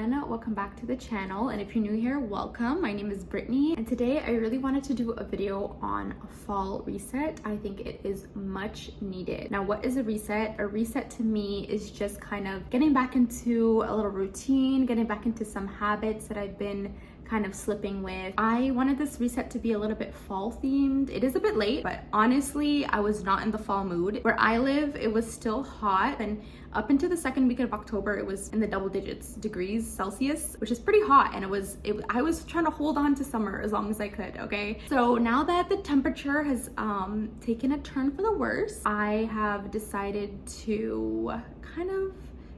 everyone, welcome back to the channel, and if you're new here, welcome. My name is Brittany, and today I really wanted to do a video on a fall reset. I think it is much needed. Now, what is a reset? A reset to me is just kind of getting back into a little routine, getting back into some habits that I've been kind of slipping with. I wanted this reset to be a little bit fall themed. It is a bit late, but honestly, I was not in the fall mood. Where I live, it was still hot, and up into the second week of October, it was in the double digits degrees Celsius, which is pretty hot, and I was trying to hold on to summer as long as I could, okay? So now that the temperature has taken a turn for the worse, I have decided to kind of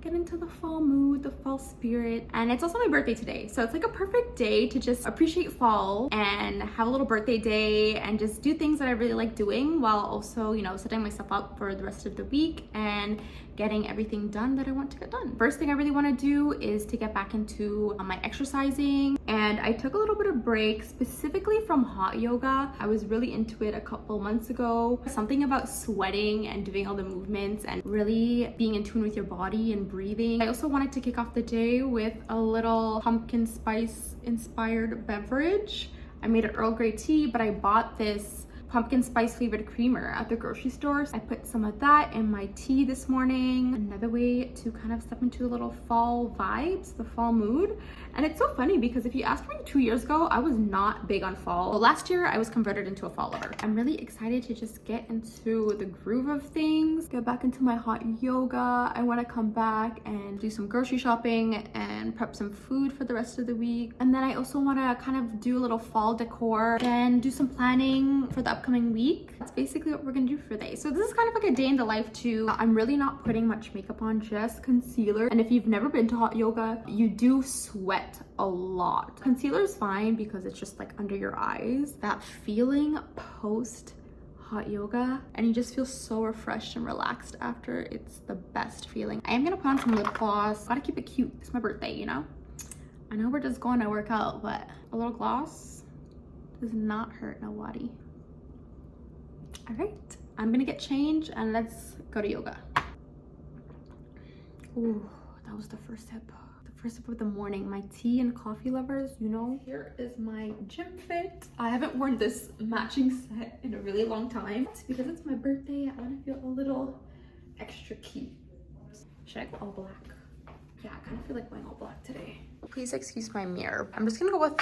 get into the fall mood, the fall spirit. And it's also my birthday today, so it's like a perfect day to just appreciate fall and have a little birthday day and just do things that I really like doing, while also, you know, setting myself up for the rest of the week and getting everything done that I want to get done. First thing I really want to do is to get back into my exercising, and I took a little bit of break specifically from hot yoga. I was really into it a couple months ago. Something about sweating and doing all the movements and really being in tune with your body and breathing. I also wanted to kick off the day with a little pumpkin spice inspired beverage. I made an Earl Grey tea, but I bought this pumpkin spice flavored creamer at the grocery store. I put some of that in my tea this morning. Another way to kind of step into the little fall vibes, the fall mood. And it's so funny because if you asked me 2 years ago, I was not big on fall. Well, last year I was converted into a fall lover. I'm really excited to just get into the groove of things, get back into my hot yoga. I want to come back and do some grocery shopping and prep some food for the rest of the week. And then I also want to kind of do a little fall decor and do some planning for the upcoming week. That's basically what we're gonna do for today. So this is kind of like a day in the life too. I'm really not putting much makeup on, just concealer. And if you've never been to hot yoga, you do sweat a lot. Concealer is fine because it's just like under your eyes. That feeling post hot yoga, and you just feel so refreshed and relaxed after, it's the best feeling. I am gonna put on some lip gloss. Gotta keep it cute. It's my birthday, you know? I know we're just going to work out, but a little gloss does not hurt nobody. All right, I'm gonna get changed and let's go to yoga. Ooh, that was the first sip. The first sip of the morning. My tea and coffee lovers, you know. Here is my gym fit. I haven't worn this matching set in a really long time. It's because it's my birthday. I wanna feel a little extra cute. Should I go all black? Yeah, I kind of feel like going all black today. Please excuse my mirror. I'm just gonna go with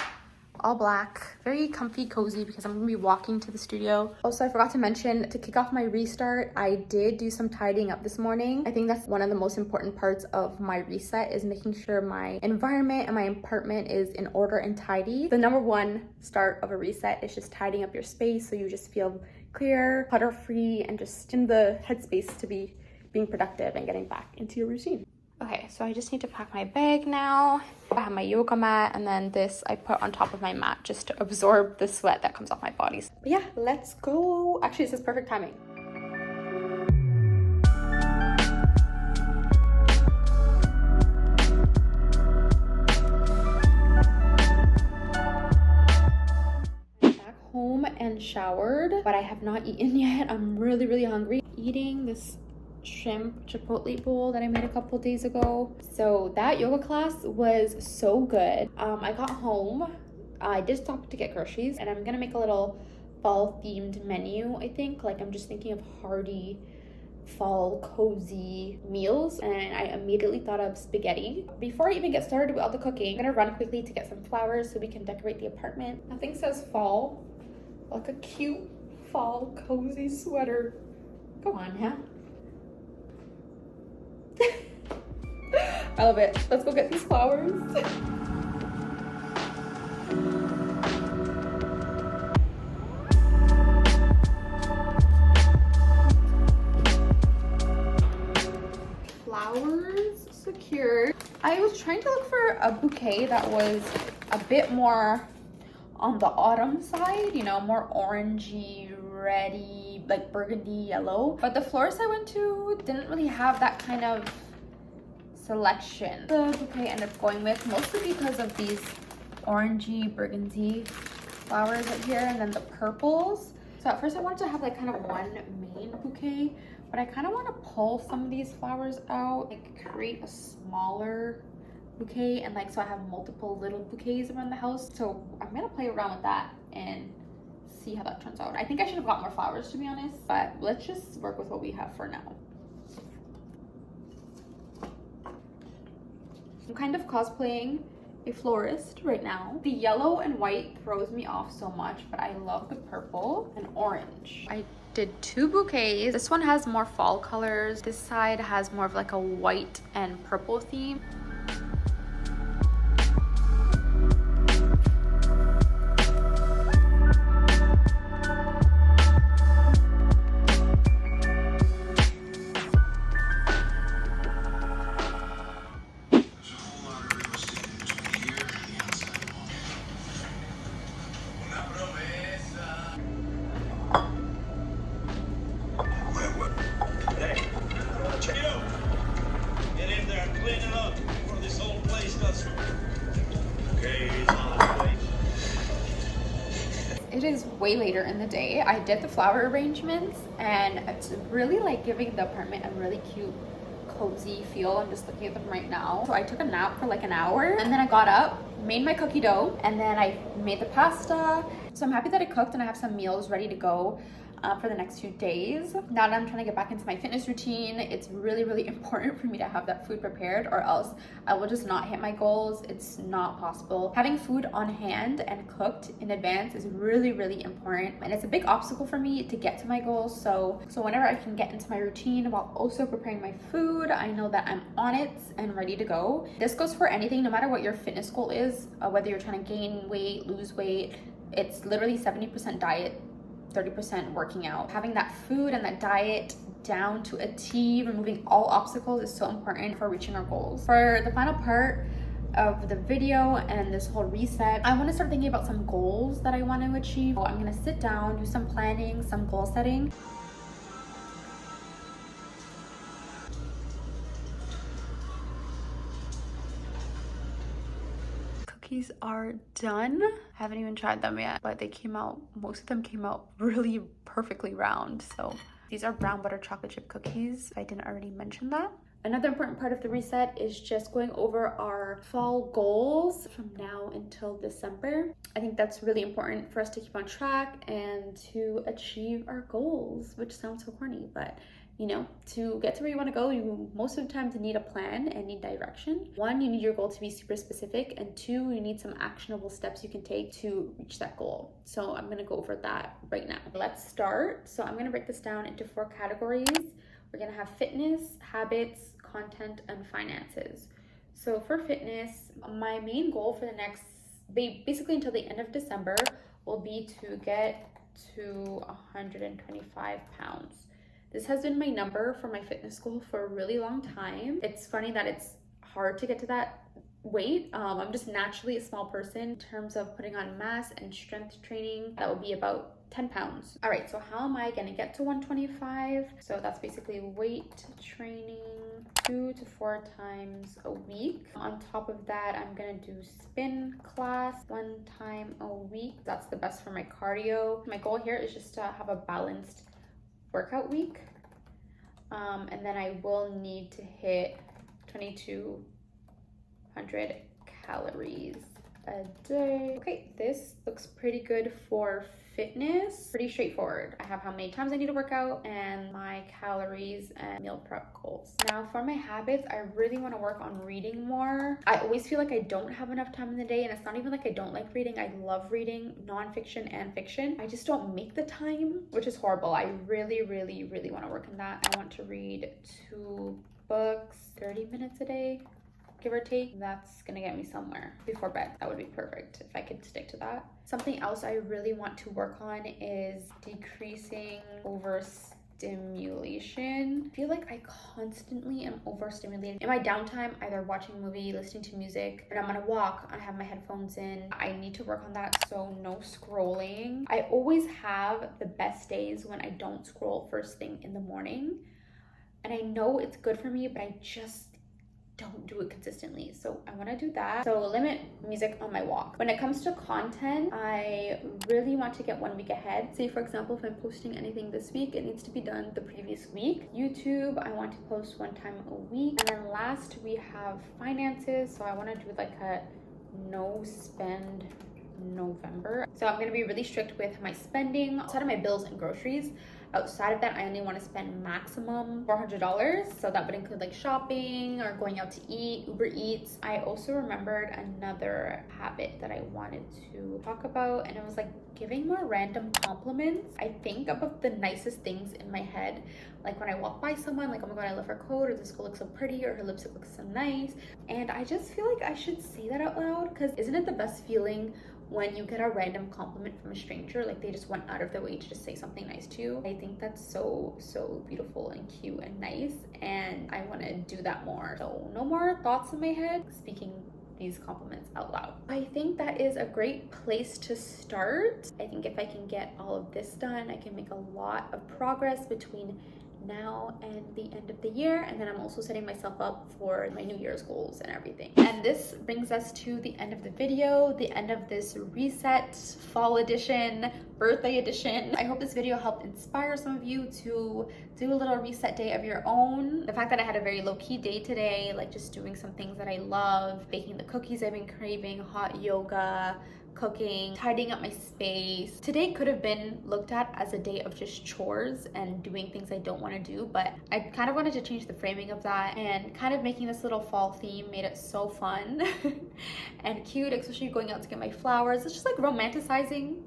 all black, very comfy, cozy, because I'm gonna be walking to the studio. Also, I forgot to mention, to kick off my restart, I did do some tidying up this morning. I think that's one of the most important parts of my reset, is making sure my environment and my apartment is in order and tidy. The number one start of a reset is just tidying up your space so you just feel clear, clutter free, and just in the headspace to be being productive and getting back into your routine. Okay, so I just need to pack my bag now. I have my yoga mat, and then this I put on top of my mat just to absorb the sweat that comes off my body. But yeah, let's go. Actually, this is perfect timing. Back home and showered, but I have not eaten yet. I'm really hungry. Eating this shrimp chipotle bowl that I made a couple days ago. So that yoga class was so good. I got home, I did stop to get groceries, and I'm gonna make a little fall themed menu. I think, like, I'm just thinking of hearty fall cozy meals, and I immediately thought of spaghetti. Before I even get started with all the cooking, I'm gonna run quickly to get some flowers so we can decorate the apartment. Nothing says fall like a cute fall cozy sweater. Go on, yeah. I love it. Let's go get these flowers. Flowers secured. I was trying to look for a bouquet that was a bit more on the autumn side, you know, more orangey, reddy, like burgundy yellow. But the florist I went to didn't really have that kind of selection. The bouquet I ended up going with, mostly because of these orangey, burgundy flowers right here, and then the purples. So at first I wanted to have like kind of one main bouquet, but I kind of want to pull some of these flowers out, like create a smaller bouquet, and like so I have multiple little bouquets around the house. So I'm gonna play around with that and see how that turns out. I think I should have got more flowers, to be honest, but let's just work with what we have for now. I'm kind of cosplaying a florist right now. The yellow and white throws me off so much, but I love the purple and orange. I did 2 bouquets. This one has more fall colors. This side has more of like a white and purple theme. It is way later in the day. I did the flower arrangements and it's really like giving the apartment a really cute, cozy feel. I'm just looking at them right now. So I took a nap for like an hour and then I got up, made my cookie dough, and then I made the pasta. So I'm happy that I cooked and I have some meals ready to go for the next few days. Now that I'm trying to get back into my fitness routine, it's really, really important for me to have that food prepared, or else I will just not hit my goals. It's not possible. Having food on hand and cooked in advance is really, really important, and it's a big obstacle for me to get to my goals. So whenever I can get into my routine while also preparing my food, I know that I'm on it and ready to go. This goes for anything, no matter what your fitness goal is, whether you're trying to gain weight, lose weight. It's literally 70% diet, 30% working out. Having that food and that diet down to a T, removing all obstacles, is so important for reaching our goals. For the final part of the video and this whole reset, I want to start thinking about some goals that I want to achieve. So I'm going to sit down, do some planning, some goal setting. Cookies are done. I haven't even tried them yet, but they came out, most of them came out really perfectly round. So these are brown butter chocolate chip cookies, if I didn't already mention that. Another important part of the reset is just going over our fall goals from now until December. I think that's really important for us to keep on track and to achieve our goals, which sounds so corny, but you know, to get to where you want to go, you most of the time need a plan and need direction. 1, you need your goal to be super specific, and 2, you need some actionable steps you can take to reach that goal. So I'm going to go over that right now. Let's start. So I'm going to break this down into 4 categories. We're going to have fitness, habits, content, and finances. So for fitness, my main goal for the next, basically until the end of December, will be to get to 125 pounds. This has been my number for my fitness goal for a really long time. It's funny that it's hard to get to that weight. I'm just naturally a small person. In terms of putting on mass and strength training, that would be about 10 pounds. All right, so how am I gonna get to 125? So that's basically weight training 2 to 4 times a week. On top of that, I'm gonna do spin class 1 time a week. That's the best for my cardio. My goal here is just to have a balanced workout week, and then I will need to hit 2,200 calories a day. Okay, this looks pretty good for fitness. Pretty straightforward. I have how many times I need to work out and my calories and meal prep goals. Now for my habits, I really want to work on reading more. I always feel like I don't have enough time in the day, and it's not even like I don't like reading. I love reading nonfiction and fiction. I just don't make the time, which is horrible. I really, really, really want to work on that. I want to read 2 books, 30 minutes a day, give or take. That's gonna get me somewhere before bed. That would be perfect if I could stick to that. Something else I really want to work on is decreasing overstimulation. I feel like I constantly am overstimulated. In my downtime, either watching a movie, listening to music, and I'm on a walk, I have my headphones in. I need to work on that, so no scrolling. I always have the best days when I don't scroll first thing in the morning. And I know it's good for me, but I just don't do it consistently. So I want to do that. So limit music on my walk. When it comes to content, I really want to get 1 week ahead. Say for example, if I'm posting anything this week, it needs to be done the previous week. YouTube, I want to post 1 time a week. And then last, we have finances. So I want to do like a no spend November. So I'm going to be really strict with my spending outside of my bills and groceries. Outside of that, I only want to spend maximum $400. So that would include like shopping or going out to eat, Uber Eats. I also remembered another habit that I wanted to talk about, and it was like giving more random compliments. I think about the nicest things in my head. Like when I walk by someone, like, oh my God, I love her coat, or this girl looks so pretty, or her lipstick looks so nice. And I just feel like I should say that out loud, because isn't it the best feeling when you get a random compliment from a stranger, like they just went out of their way to just say something nice to you? I think that's so beautiful and cute and nice, and I want to do that more. So no more thoughts in my head, speaking these compliments out loud. I think that is a great place to start. I think if I can get all of this done, I can make a lot of progress between now and the end of the year. And then I'm also setting myself up for my New Year's goals and everything. And this brings us to the end of the video, the end of this reset fall edition, birthday edition. I hope this video helped inspire some of you to do a little reset day of your own. The fact that I had a very low-key day today, like just doing some things that I love, baking the cookies I've been craving, hot yoga, cooking, tidying up my space. Today could have been looked at as a day of just chores and doing things I don't want to do, but I kind of wanted to change the framing of that, and kind of making this little fall theme made it so fun and cute, especially going out to get my flowers. It's just like romanticizing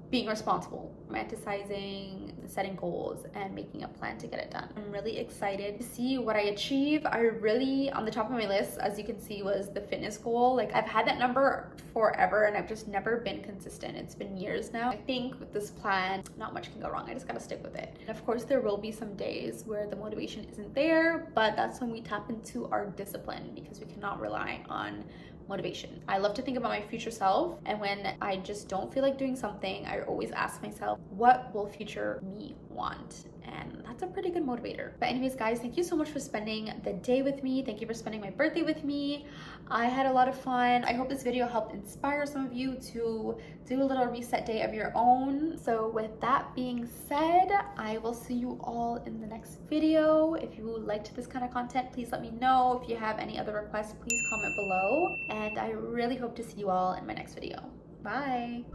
being responsible, romanticizing setting goals and making a plan to get it done. I'm really excited to see what I achieve. I really, on the top of my list, as you can see, was the fitness goal. Like I've had that number forever and I've just never been consistent. It's been years now. I think with this plan, not much can go wrong. I just gotta stick with it. And of course, there will be some days where the motivation isn't there, but that's when we tap into our discipline, because we cannot rely on motivation. I love to think about my future self, and when I just don't feel like doing something, I always ask myself, what will future me want? And that's a pretty good motivator. But anyways, guys, thank you so much for spending the day with me. Thank you for spending my birthday with me. I had a lot of fun. I hope this video helped inspire some of you to do a little reset day of your own. So with that being said, I will see you all in the next video. If you liked this kind of content, please let me know. If you have any other requests, please comment below. And I really hope to see you all in my next video. Bye.